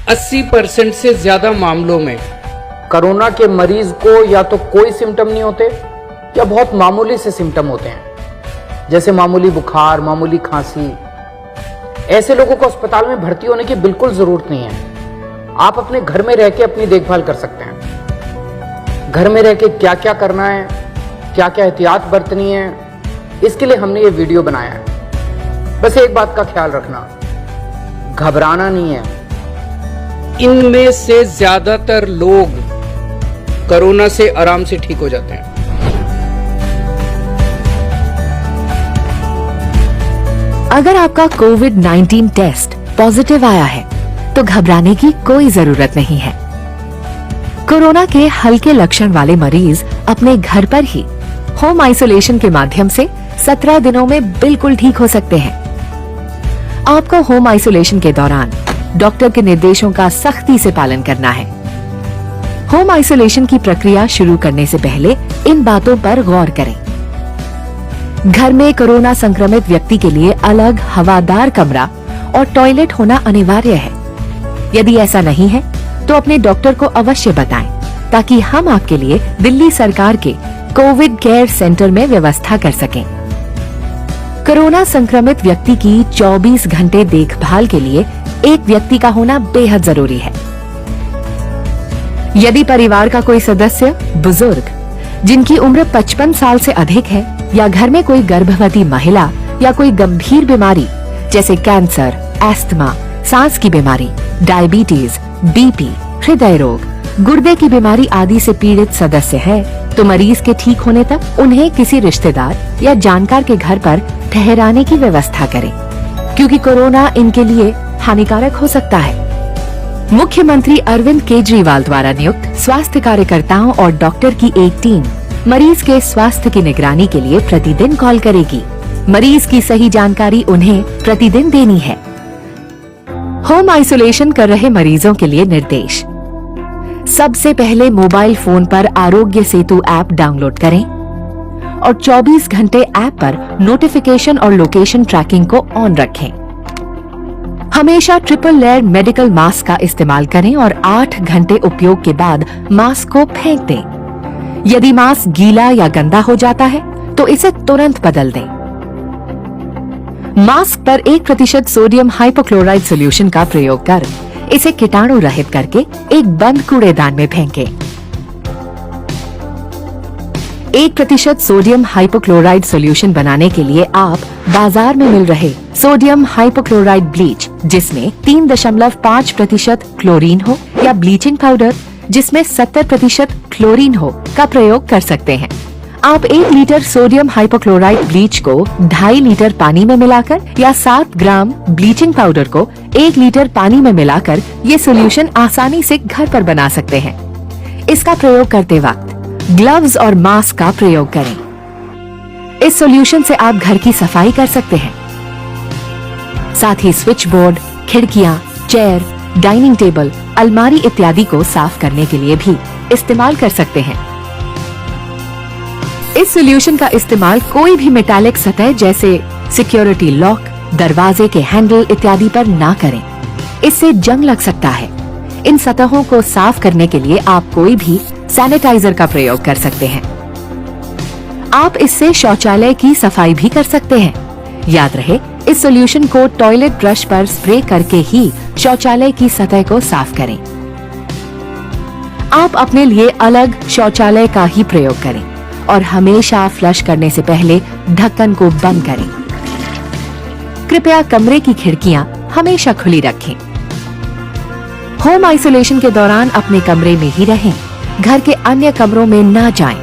80% से ज्यादा मामलों में कोरोना के मरीज को या तो कोई सिम्टम नहीं होते या बहुत मामूली से सिम्टम होते हैं, जैसे मामूली बुखार, मामूली खांसी। ऐसे लोगों को अस्पताल में भर्ती होने की बिल्कुल जरूरत नहीं है। आप अपने घर में रह के अपनी देखभाल कर सकते हैं। घर में रह के क्या क्या करना है, क्या क्या एहतियात बरतनी है, इसके लिए हमने ये वीडियो बनाया है। बस एक बात का ख्याल रखना, घबराना नहीं है। इनमें से ज्यादातर लोग कोरोना से आराम से ठीक हो जाते हैं। अगर आपका कोविड-19 टेस्ट पॉजिटिव आया है तो घबराने की कोई जरूरत नहीं है। कोरोना के हल्के लक्षण वाले मरीज अपने घर पर ही होम आइसोलेशन के माध्यम से 17 दिनों में बिल्कुल ठीक हो सकते हैं। आपको होम आइसोलेशन के दौरान डॉक्टर के निर्देशों का सख्ती से पालन करना है। होम आइसोलेशन की प्रक्रिया शुरू करने से पहले इन बातों पर गौर करें। घर में कोरोना संक्रमित व्यक्ति के लिए अलग हवादार कमरा और टॉयलेट होना अनिवार्य है। यदि ऐसा नहीं है तो अपने डॉक्टर को अवश्य बताएं, ताकि हम आपके लिए दिल्ली सरकार के कोविड केयर सेंटर में व्यवस्था कर सकें। कोरोना संक्रमित व्यक्ति की 24 घंटे देखभाल के लिए एक व्यक्ति का होना बेहद जरूरी है। यदि परिवार का कोई सदस्य बुजुर्ग जिनकी उम्र 55 साल से अधिक है या घर में कोई गर्भवती महिला या कोई गंभीर बीमारी जैसे कैंसर, अस्थमा, सांस की बीमारी, डायबिटीज, बीपी, हृदय रोग, गुर्दे की बीमारी आदि से पीड़ित सदस्य है तो मरीज के ठीक होने तक उन्हें किसी रिश्तेदार या जानकार के घर पर ठहराने की व्यवस्था करें, क्योंकि कोरोना इनके लिए हानिकारक हो सकता है। मुख्यमंत्री अरविंद केजरीवाल द्वारा नियुक्त स्वास्थ्य कार्यकर्ताओं और डॉक्टर की एक टीम मरीज के स्वास्थ्य की निगरानी के लिए प्रतिदिन कॉल करेगी। मरीज की सही जानकारी उन्हें प्रतिदिन देनी है। होम आइसोलेशन कर रहे मरीजों के लिए निर्देश। सबसे पहले मोबाइल फोन पर आरोग्य सेतु ऐप डाउनलोड करें और 24 घंटे ऐप पर नोटिफिकेशन और लोकेशन ट्रैकिंग को ऑन रखें। हमेशा ट्रिपल लेयर मेडिकल मास्क का इस्तेमाल करें और 8 घंटे उपयोग के बाद मास्क को फेंक दें। यदि मास्क गीला या गंदा हो जाता है तो इसे तुरंत बदल दें। मास्क पर 1% सोडियम हाइपोक्लोराइड सॉल्यूशन का प्रयोग कर इसे कीटाणु रहित करके एक बंद कूड़ेदान में फेंकें। 1% सोडियम हाइपोक्लोराइड सॉल्यूशन बनाने के लिए आप बाजार में मिल रहे सोडियम हाइपोक्लोराइड ब्लीच जिसमें 3.5% क्लोरीन हो या ब्लीचिंग पाउडर जिसमें 70% क्लोरीन हो का प्रयोग कर सकते हैं। आप 1 लीटर सोडियम हाइपोक्लोराइड ब्लीच को 2.5 लीटर पानी में मिलाकर या 7 ग्राम ब्लीचिंग पाउडर को 1 लीटर पानी में मिलाकर ये सॉल्यूशन आसानी से घर पर बना सकते हैं। इसका प्रयोग करते वक्त ग्लव्स और मास्क का प्रयोग करें। इस सॉल्यूशन से आप घर की सफाई कर सकते हैं। साथ ही स्विच बोर्ड, खिड़कियां, चेयर, डाइनिंग टेबल, अलमारी इत्यादि को साफ करने के लिए भी इस्तेमाल कर सकते हैं। इस सॉल्यूशन का इस्तेमाल कोई भी मेटालिक सतह जैसे सिक्योरिटी लॉक, दरवाजे के हैंडल इत्यादि पर ना करें। इससे जंग लग सकता है। इन सतहों को साफ करने के लिए आप कोई भी सैनिटाइजर का प्रयोग कर सकते हैं। आप इससे शौचालय की सफाई भी कर सकते हैं। याद रहे, इस सॉल्यूशन को टॉयलेट ब्रश पर स्प्रे करके ही शौचालय की सतह को साफ करें। आप अपने लिए अलग शौचालय का ही प्रयोग करें और हमेशा फ्लश करने से पहले ढक्कन को बंद करें। कृपया कमरे की खिड़कियां हमेशा खुली रखें। होम आइसोलेशन के दौरान अपने कमरे में ही रहें, घर के अन्य कमरों में ना जाएं।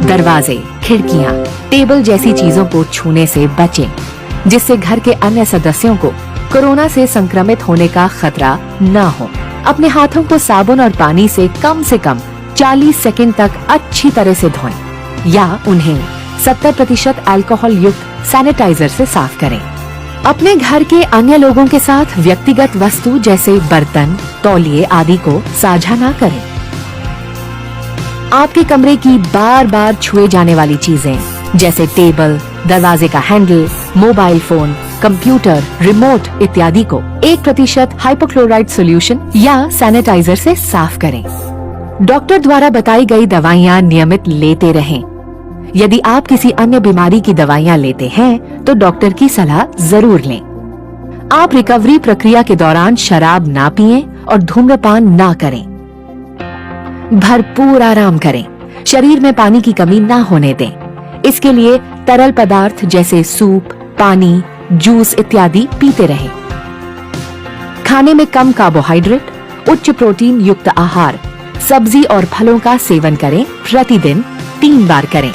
दरवाजे, खिड़कियां, टेबल जैसी चीजों को छूने से बचें, जिससे घर के अन्य सदस्यों को कोरोना से संक्रमित होने का खतरा न हो। अपने हाथों को साबुन और पानी से कम 40 सेकंड तक अच्छी तरह से धोएं या उन्हें 70% अल्कोहल युक्त सैनिटाइजर से साफ करें। अपने घर के अन्य लोगों के साथ व्यक्तिगत वस्तु जैसे बर्तन, तौलिए आदि को साझा ना करें। आपके कमरे की बार बार छुए जाने वाली चीजें जैसे टेबल, दरवाजे का handle, mobile phone, computer, remote इत्यादि को 1% हाइपोक्लोराइड सॉल्यूशन या सैनिटाइजर से साफ करें। डॉक्टर द्वारा बताई गई दवाइयाँ नियमित लेते रहें। यदि आप किसी अन्य बीमारी की दवाइयाँ लेते हैं तो डॉक्टर की सलाह जरूर लें। आप रिकवरी प्रक्रिया के दौरान शराब ना पिएं और धूम्रपान ना करें। भरपूर आराम करें। शरीर में पानी की कमी ना होने दें। इसके लिए तरल पदार्थ जैसे सूप, पानी, जूस इत्यादि पीते रहें। खाने में कम कार्बोहाइड्रेट, उच्च प्रोटीन युक्त आहार, सब्जी और फलों का सेवन करें। प्रतिदिन 3 बार करें।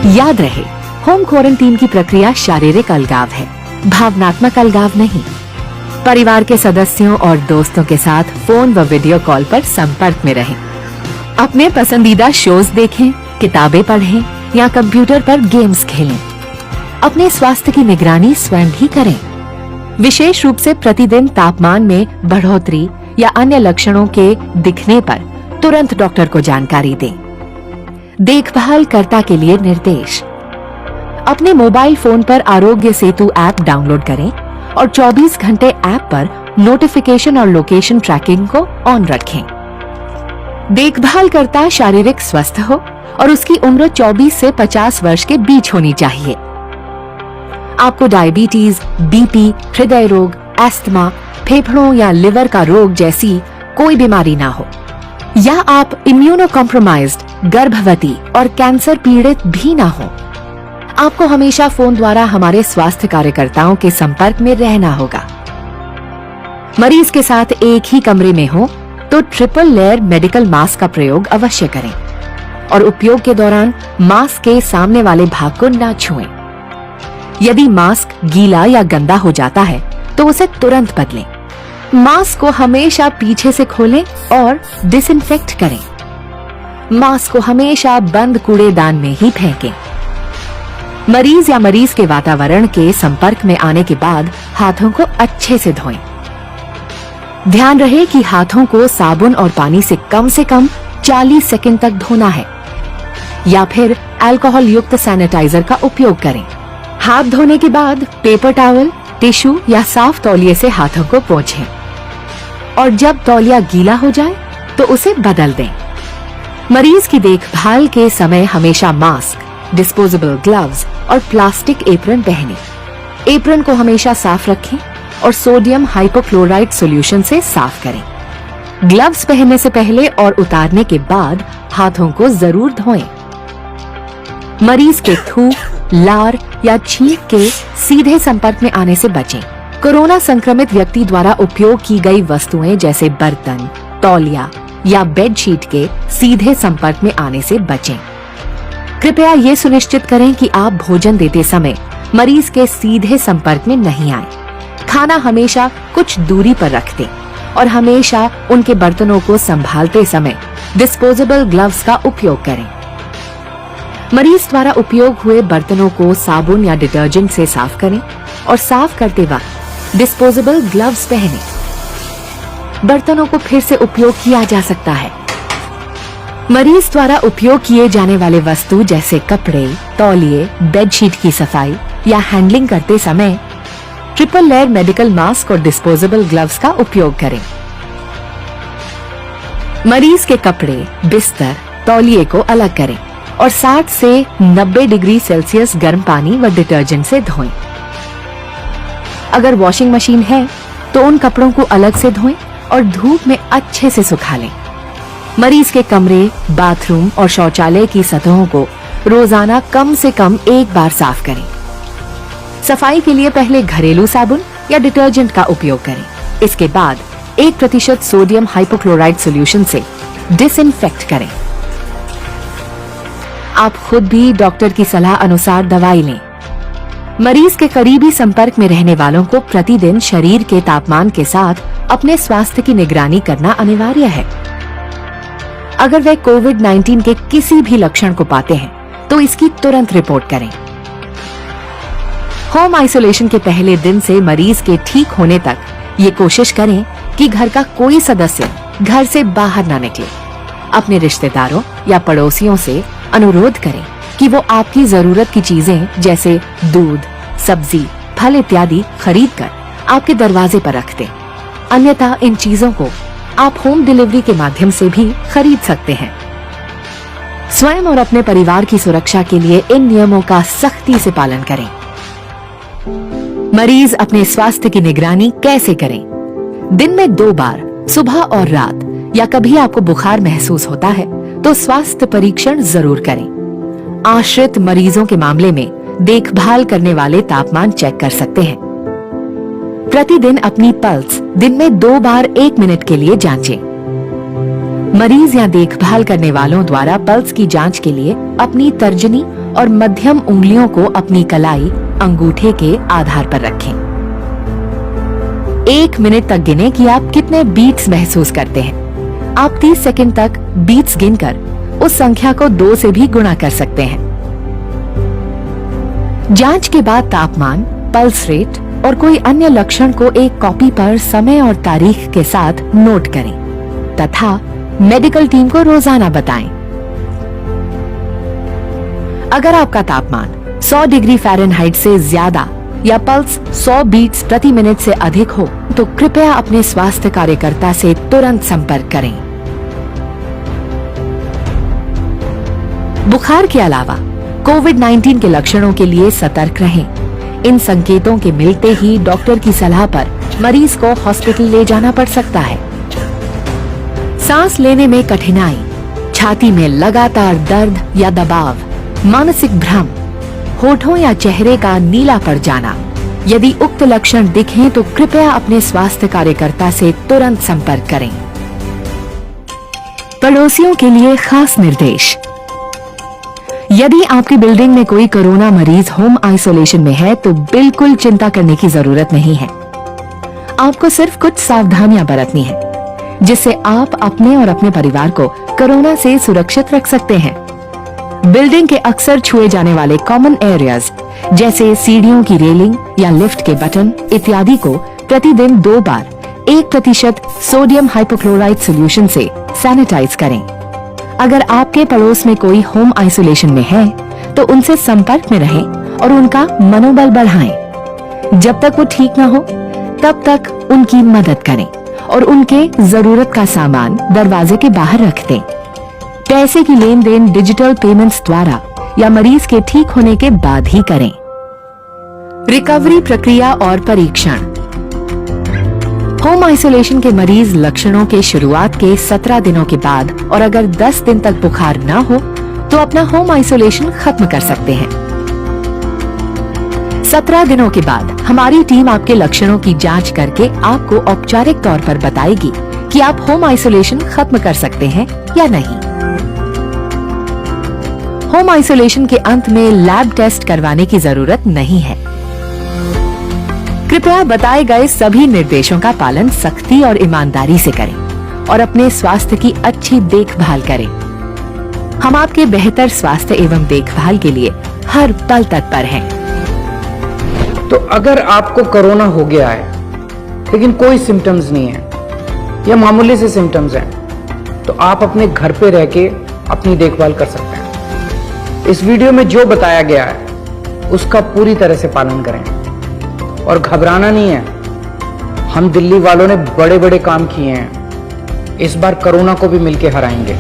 याद रहे, होम क्वारंटीन की प्रक्रिया शारीरिक अलगाव है, भावनात्मक अलगाव नहीं। परिवार के सदस्यों और दोस्तों के साथ फोन व वीडियो कॉल पर संपर्क में रहें। अपने पसंदीदा शोज देखें, किताबें पढ़ें या कंप्यूटर पर गेम्स खेलें। अपने स्वास्थ्य की निगरानी स्वयं ही करें। विशेष रूप से प्रतिदिन तापमान में बढ़ोतरी या अन्य लक्षणों के दिखने पर तुरंत डॉक्टर को जानकारी दें। देखभाल कर्ता के लिए निर्देश। अपने मोबाइल फोन पर आरोग्य सेतु ऐप डाउनलोड करें और 24 घंटे ऐप पर नोटिफिकेशन और लोकेशन ट्रैकिंग को ऑन रखें। देखभाल कर्ता शारीरिक स्वस्थ हो और उसकी उम्र 24 से 50 वर्ष के बीच होनी चाहिए। आपको डायबिटीज, बीपी, हृदय रोग, अस्थमा, फेफड़ों या लिवर का रोग जैसी कोई बीमारी ना हो, या आप इम्यूनो कॉम्प्रोमाइज्ड, गर्भवती और कैंसर पीड़ित भी ना हो। आपको हमेशा फोन द्वारा हमारे स्वास्थ्य कार्यकर्ताओं के संपर्क में रहना होगा। मरीज के साथ एक ही कमरे में हो तो ट्रिपल लेयर मेडिकल मास्क का प्रयोग अवश्य करें और उपयोग के दौरान मास्क के सामने वाले भाग को ना छुएं। यदि मास्क गीला या गंदा हो जाता है तो उसे तुरंत बदलें। मास्क को हमेशा पीछे से खोलें और डिसइंफेक्ट करें। मास्क को हमेशा बंद कूड़ेदान में ही फेंकें। मरीज या मरीज के वातावरण के संपर्क में आने के बाद हाथों को अच्छे से धोएं। ध्यान रहे कि हाथों को साबुन और पानी से कम 40 सेकंड तक धोना है या फिर अल्कोहल युक्त सैनिटाइजर का उपयोग करें। हाथ धोने के बाद पेपर टॉवल, टिश्यू या साफ तौलिए से हाथों को पोंछें और जब तौलिया गीला हो जाए तो उसे बदल दें। मरीज की देखभाल के समय हमेशा मास्क, डिस्पोजेबल ग्लव्स और प्लास्टिक एप्रन पहनें। एप्रन को हमेशा साफ रखें और सोडियम हाइपोक्लोराइड सॉल्यूशन से साफ करें। ग्लव्स पहनने से पहले और उतारने के बाद हाथों को जरूर धोएं। मरीज के थूक, लार या छींक के सीधे संपर्क में आने से बचें। कोरोना संक्रमित व्यक्ति द्वारा उपयोग की गई वस्तुएं जैसे बर्तन, तौलिया या बेडशीट के सीधे संपर्क में आने से बचें। कृपया ये सुनिश्चित करें कि आप भोजन देते समय मरीज के सीधे संपर्क में नहीं आए। खाना हमेशा कुछ दूरी पर रख दें और हमेशा उनके बर्तनों को संभालते समय डिस्पोजेबल ग्लव्स का उपयोग करें। मरीज द्वारा उपयोग हुए बर्तनों को साबुन या डिटर्जेंट से साफ करें और साफ करते वक्त डिस्पोजेबल ग्लव्स पहनें। बर्तनों को फिर से उपयोग किया जा सकता है। मरीज द्वारा उपयोग किए जाने वाले वस्तु जैसे कपड़े, तौलिए, बेडशीट की सफाई या हैंडलिंग करते समय ट्रिपल लेयर मेडिकल मास्क और डिस्पोजेबल ग्लव्स का उपयोग करें। मरीज के कपड़े, बिस्तर, तौलिए को अलग करें और 60 से 90 डिग्री सेल्सियस गर्म पानी व डिटर्जेंट से धोएं। अगर वॉशिंग मशीन है तो उन कपड़ों को अलग से धोएं और धूप में अच्छे से सुखा लें। मरीज के कमरे, बाथरूम और शौचालय की सतहों को रोजाना कम से कम 1 बार साफ करें। सफाई के लिए पहले घरेलू साबुन या डिटर्जेंट का उपयोग करें। इसके बाद 1% सोडियम हाइपोक्लोराइड सॉल्यूशन से डिसइंफेक्ट करें। आप खुद भी डॉक्टर की सलाह अनुसार दवाई लें। मरीज के करीबी संपर्क में रहने वालों को प्रतिदिन शरीर के तापमान के साथ अपने स्वास्थ्य की निगरानी करना अनिवार्य है। अगर वे कोविड-19 के किसी भी लक्षण को पाते हैं तो इसकी तुरंत रिपोर्ट करें। होम आइसोलेशन के पहले दिन से मरीज के ठीक होने तक ये कोशिश करें कि घर का कोई सदस्य घर से बाहर ना निकले। अपने रिश्तेदारों या पड़ोसियों से अनुरोध करें कि वो आपकी जरूरत की चीजें जैसे दूध, सब्जी, फल इत्यादि खरीद कर आपके दरवाजे पर रख दें। अन्यथा इन चीजों को आप होम डिलीवरी के माध्यम से भी खरीद सकते हैं। स्वयं और अपने परिवार की सुरक्षा के लिए इन नियमों का सख्ती से पालन करें। मरीज अपने स्वास्थ्य की निगरानी कैसे करें? दिन में 2 बार, सुबह और रात, या कभी आपको बुखार महसूस होता है तो स्वास्थ्य परीक्षण जरूर करें। आश्रित मरीजों के मामले में देखभाल करने वाले तापमान चेक कर सकते हैं। प्रतिदिन अपनी पल्स दिन में 2 बार 1 मिनट के लिए जांचें। मरीज या देखभाल करने वालों द्वारा पल्स की जांच के लिए अपनी तर्जनी और मध्यम उंगलियों को अपनी कलाई, अंगूठे के आधार पर रखें। 1 मिनट तक गिने कि आप कितने बीट्स महसूस करते हैं। आप 30 सेकंड तक बीट्स गिनकर उस संख्या को 2 से भी गुणा कर सकते हैं। जांच के बाद तापमान, पल्स रेट और कोई अन्य लक्षण को एक कॉपी पर समय और तारीख के साथ नोट करें तथा मेडिकल टीम को रोजाना बताएं। अगर आपका तापमान 100 डिग्री फ़ारेनहाइट से ज्यादा या पल्स 100 बीट्स प्रति मिनट से अधिक हो तो कृपया अपने स्वास्थ्य कार्यकर्ता से तुरंत संपर्क करें। बुखार के अलावा कोविड-19 के लक्षणों के लिए सतर्क रहें। इन संकेतों के मिलते ही डॉक्टर की सलाह पर मरीज को हॉस्पिटल ले जाना पड़ सकता है। सांस लेने में कठिनाई, छाती में लगातार दर्द या दबाव, मानसिक भ्रम, होठों या चेहरे का नीला पड़ जाना, यदि उक्त लक्षण दिखें तो कृपया अपने स्वास्थ्य कार्यकर्ता से तुरंत संपर्क करें। पड़ोसियों के लिए खास निर्देश। यदि आपकी बिल्डिंग में कोई कोरोना मरीज होम आइसोलेशन में है तो बिल्कुल चिंता करने की जरूरत नहीं है। आपको सिर्फ कुछ सावधानियां बरतनी है जिससे आप अपने और अपने परिवार को कोरोना से सुरक्षित रख सकते हैं। बिल्डिंग के अक्सर छुए जाने वाले कॉमन एरियाज जैसे सीढ़ियों की रेलिंग या लिफ्ट के बटन इत्यादि को प्रतिदिन 2 बार 1% सोडियम हाइपोक्लोराइड सॉल्यूशन से सैनिटाइज करें। अगर आपके पड़ोस में कोई होम आइसोलेशन में है तो उनसे संपर्क में रहें और उनका मनोबल बढ़ाएं। जब तक वो ठीक न हो तब तक उनकी मदद करें और उनके जरूरत का सामान दरवाजे के बाहर रख दें। पैसे की लेन देन डिजिटल पेमेंट्स द्वारा या मरीज के ठीक होने के बाद ही करें। रिकवरी प्रक्रिया और परीक्षण। होम आइसोलेशन के मरीज लक्षणों के शुरुआत के 17 दिनों के बाद और अगर 10 दिन तक बुखार न हो तो अपना होम आइसोलेशन खत्म कर सकते हैं। 17 दिनों के बाद हमारी टीम आपके लक्षणों की जांच करके आपको औपचारिक तौर पर बताएगी कि आप होम आइसोलेशन खत्म कर सकते हैं या नहीं। होम आइसोलेशन के अंत में लैब टेस्ट करवाने की जरूरत नहीं है। कृपया बताए गए सभी निर्देशों का पालन सख्ती और ईमानदारी से करें और अपने स्वास्थ्य की अच्छी देखभाल करें। हम आपके बेहतर स्वास्थ्य एवं देखभाल के लिए हर पल तत्पर हैं। तो अगर आपको कोरोना हो गया है लेकिन कोई सिम्टम्स नहीं है या मामूली से सिम्टम्स हैं तो आप अपने घर पे रह के अपनी देखभाल कर सकते हैं। इस वीडियो में जो बताया गया है उसका पूरी तरह से पालन करें और घबराना नहीं है। हम दिल्ली वालों ने बड़े बड़े काम किए हैं, इस बार कोरोना को भी मिलके हराएंगे।